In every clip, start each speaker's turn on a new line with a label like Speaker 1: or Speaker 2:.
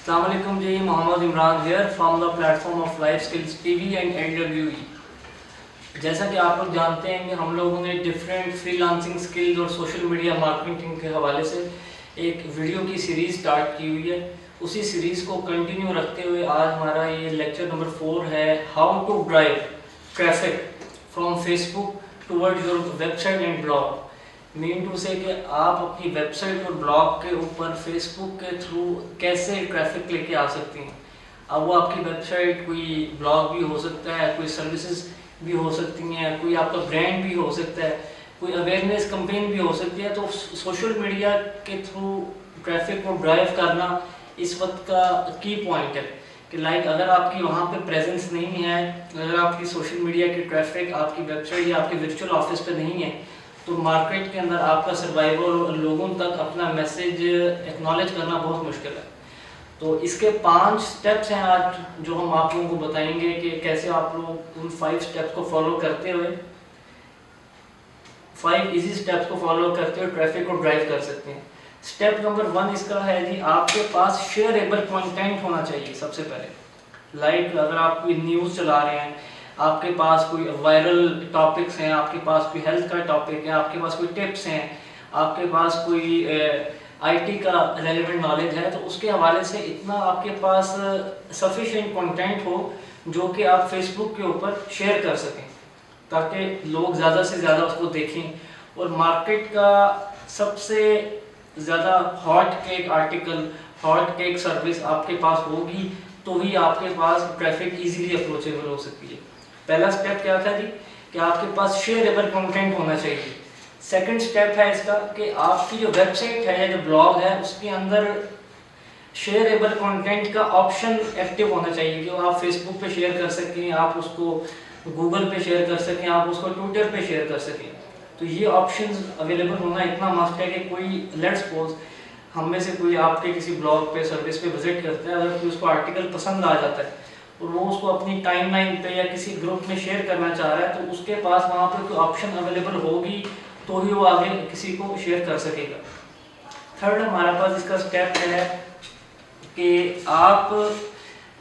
Speaker 1: अस्सलाम वालेकुम जी, Mohammad Imran here from the platform of life skills TV and AWE। जैसा कि आप लोग जानते हैं कि हम लोगों ने डिफरेंट फ्रीलांसिंग स्किल्स और सोशल मीडिया मार्केटिंग के हवाले से एक वीडियो की सीरीज़ स्टार्ट की हुई है। उसी सीरीज़ को कंटिन्यू रखते हुए आज हमारा ये लेक्चर नंबर 4 है, how to drive traffic from Facebook toward your website and blog. Mean to say कि आप अपनी वेबसाइट और ब्लॉग के ऊपर फेसबुक के थ्रू कैसे ट्रैफिक लेके आ सकती हैं। अब वो आपकी वेबसाइट कोई ब्लॉग भी हो सकता है, कोई सर्विसेज भी हो सकती हैं, कोई आपका ब्रांड भी हो सकता है, कोई अवेयरनेस कैंपेन भी हो सकती है। तो सोशल मीडिया के थ्रू ट्रैफिक को ड्राइव करना इस वक्त का की पॉइंट है कि लाइक अगर आपकी वहाँ पे प्रेजेंस नहीं है, अगर आपकी सोशल मीडिया की ट्रैफिक आपकी वेबसाइट या आपके वर्चुअल ऑफिस पे नहीं है, तो मार्केट के अंदर आपका सर्वाइवल और लोगों तक अपना मैसेज एक्नॉलेज करना बहुत मुश्किल है। तो इसके 5 स्टेप्स हैं आज जो हम आप लोगों को बताएंगे कि कैसे आप लोग उन 5 स्टेप्स को फॉलो करते हुए 5 इजी स्टेप्स को फॉलो करते हुए ट्रैफिक को ड्राइव कर सकते हैं। स्टेप नंबर 1 इसका है जी, आपके पास शेयरेबल कंटेंट होना चाहिए। सबसे पहले लाइक अगर आप कोई न्यूज़ चला रहे हैं, आपके पास कोई वायरल टॉपिक्स हैं, आपके पास कोई हेल्थ का टॉपिक है, आपके पास कोई टिप्स हैं, आपके पास कोई आईटी का रेलेवेंट नॉलेज है, तो उसके हवाले से इतना आपके पास सफिशिएंट कंटेंट हो जो कि आप फेसबुक के ऊपर शेयर कर सकें ताकि लोग ज़्यादा से ज़्यादा उसको देखें। और मार्केट का सबसे ज़्यादा hot cake article, hot cake service आपके पास होगी तो ही आपके पास ट्रैफिक इजीली अप्रोचेबल हो सकती है। पहला स्टेप क्या था जी कि आपके पास शेयरेबल कंटेंट होना चाहिए। सेकंड स्टेप है इसका कि आपकी जो वेबसाइट है या जो ब्लॉग है उसके अंदर शेयरेबल कंटेंट का ऑप्शन एक्टिव होना चाहिए कि आप फेसबुक पे शेयर कर सकें, आप उसको गूगल पे शेयर कर सकें, आप उसको ट्विटर पे शेयर कर सकें। तो ये ऑप्शंस अवेलेबल होना इतना मस्ट है कि कोई लेट्स सपोज हम में से कोई आपके किसी ब्लॉग पे सर्विस पे विजिट करता है, अगर कोई उसको आर्टिकल पसंद आ जाता है और वो उसको अपनी टाइमलाइन पे या किसी ग्रुप में शेयर करना चाह रहा है, तो उसके पास वहाँ पर कोई ऑप्शन अवेलेबल होगी तो ही वो आगे किसी को शेयर कर सकेगा। थर्ड हमारे पास इसका स्टेप है कि आप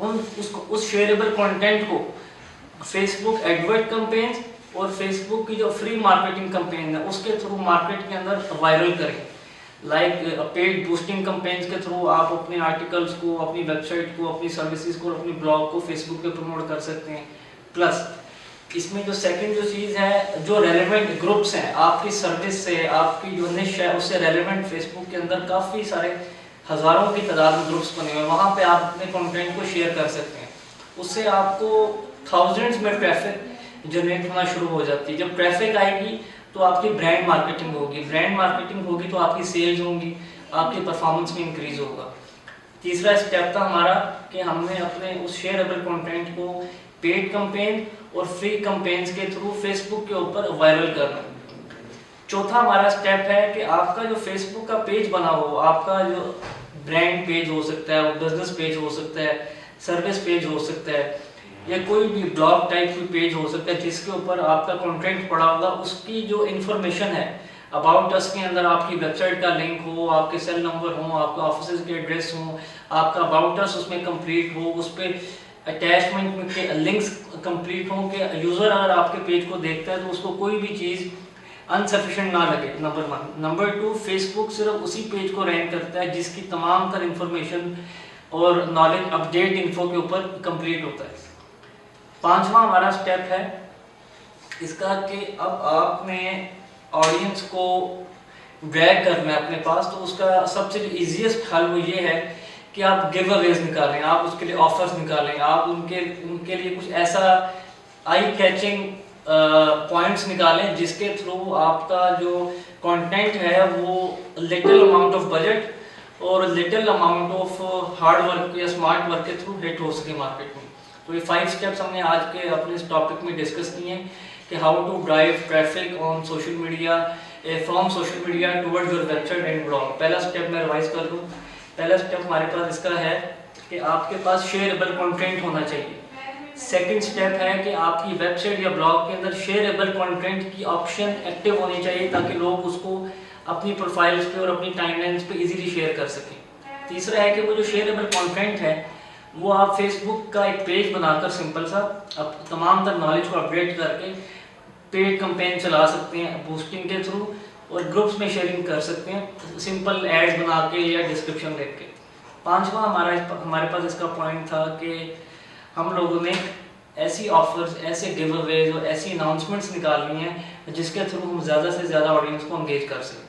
Speaker 1: उस शेयरेबल कंटेंट को फेसबुक एडवर्ट कैंपेन्स और फेसबुक की जो फ्री मार्केटिंग कैंपेन है उसके थ्रू मार्केट के अंदर वायरल करें। लाइक पेड बूस्टिंग कैंपेन्स के थ्रू आप अपने आर्टिकल्स को, अपनी वेबसाइट को, अपनी सर्विसेज को, अपनी ब्लॉग को फेसबुक पे प्रमोट कर सकते हैं। प्लस इसमें जो सेकंड जो चीज़ है, जो रेलेवेंट ग्रुप्स हैं आपकी सर्विस से, आपकी जो निश है उससे रेलेवेंट फेसबुक के अंदर काफ़ी सारे हज़ारों की तादाद में ग्रुप्स बने हुए हैं, वहाँ पे आप अपने कंटेंट को शेयर कर सकते हैं। उससे आपको थाउजेंड्स में ट्रैफिक जनरेट होना शुरू हो जाती है। जब ट्रैफिक आएगी तो आपकी ब्रांड मार्केटिंग होगी, ब्रांड मार्केटिंग होगी तो आपकी सेल्स होंगी, आपकी परफॉर्मेंस में इंक्रीज होगा। तीसरा स्टेप था हमारा कि हमने अपने उस शेयरेबल कंटेंट को पेड कैंपेन और फ्री कैंपेन्स के थ्रू फेसबुक के ऊपर वायरल करना। चौथा हमारा स्टेप है कि आपका जो फेसबुक का पेज बना हो, आपका जो ब्रांड पेज हो सकता है, वो बिजनेस पेज हो सकता है, सर्विस पेज हो सकता है, या कोई भी ब्लॉग टाइप की पेज हो सकता है जिसके ऊपर आपका कंटेंट पड़ा होगा, उसकी जो इन्फॉर्मेशन है अबाउट अस के अंदर आपकी वेबसाइट का लिंक हो, आपके सेल नंबर हो, आपके ऑफिस के एड्रेस हो, आपका अबाउट अस उसमें कंप्लीट हो, उस पर अटैचमेंट के लिंक्स कंप्लीट हो कि यूज़र अगर आपके पेज को देखता है तो उसको कोई भी चीज़ अनसफिशिएंट ना लगे। नंबर 1। नंबर 2, फेसबुक सिर्फ उसी पेज को रैंक करता है जिसकी तमाम तर इंफॉर्मेशन और नॉलेज अपडेट इन्फो के ऊपर कंप्लीट होता है। पांचवा हमारा स्टेप है इसका कि अब आपने ऑडियंस को ड्रैग करना है अपने पास, तो उसका सबसे इजीएस्ट हल वो ये है कि आप गिव अवेज निकालें, आप उसके लिए ऑफर्स निकालें, आप उनके लिए कुछ ऐसा आई कैचिंग पॉइंट्स निकालें जिसके थ्रू आपका जो कंटेंट है वो लिटिल अमाउंट ऑफ बजट और little amount of hard work या स्मार्ट वर्क के थ्रू हिट हो सके मार्केट में। तो ये 5 स्टेप्स हमने आज के अपने इस टॉपिक में डिस्कस किए हैं कि how to drive traffic on social media from social media towards your website and blog. पहला स्टेप मैं रिवाइज कर दूं। पहला स्टेप हमारे पास इसका है कि आपके पास शेयरेबल कंटेंट होना चाहिए। सेकंड स्टेप है कि आपकी वेबसाइट या ब्लॉग के अंदर शेयरेबल कंटेंट की ऑप्शन एक्टिव होनी चाहिए ताकि लोग उसको अपनी प्रोफाइल्स पे और अपनी टाइमलाइंस पे इजीली शेयर कर सकें। तीसरा है कि वो जो शेयरेबल कंटेंट है वो आप फेसबुक का एक पेज बनाकर सिंपल सा अब तमाम तर नॉलेज को अपडेट करके पेड कैंपेन चला सकते हैं बूस्टिंग के थ्रू, और ग्रुप्स में शेयरिंग कर सकते हैं सिंपल एड्स बना के या डिस्क्रिप्शन देख के। पांचवा हमारे पास इसका पॉइंट था कि हम लोगों ने ऐसी ऑफर्स, ऐसे गिव अवेज और ऐसी अनाउंसमेंट्स निकालनी है जिसके थ्रू हम ज़्यादा से ज़्यादा ऑडियंस को एंगेज कर सकें।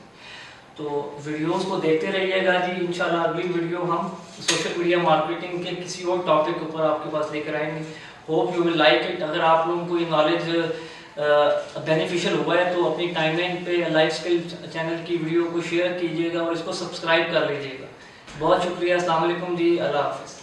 Speaker 1: तो वीडियोस को देखते रहिएगा जी। इंशाल्लाह अगली वीडियो हम सोशल मीडिया मार्केटिंग के किसी और टॉपिक के ऊपर आपके पास लेकर आएंगे। Hope you will like it. अगर आप लोगों को ये नॉलेज बेनिफिशियल हुआ है तो अपनी टाइमलाइन पे लाइफ स्किल चैनल की वीडियो को शेयर कीजिएगा और इसको सब्सक्राइब कर लीजिएगा। बहुत शुक्रिया। अस्सलाम वालेकुम जी। अल्लाह हाफिज़।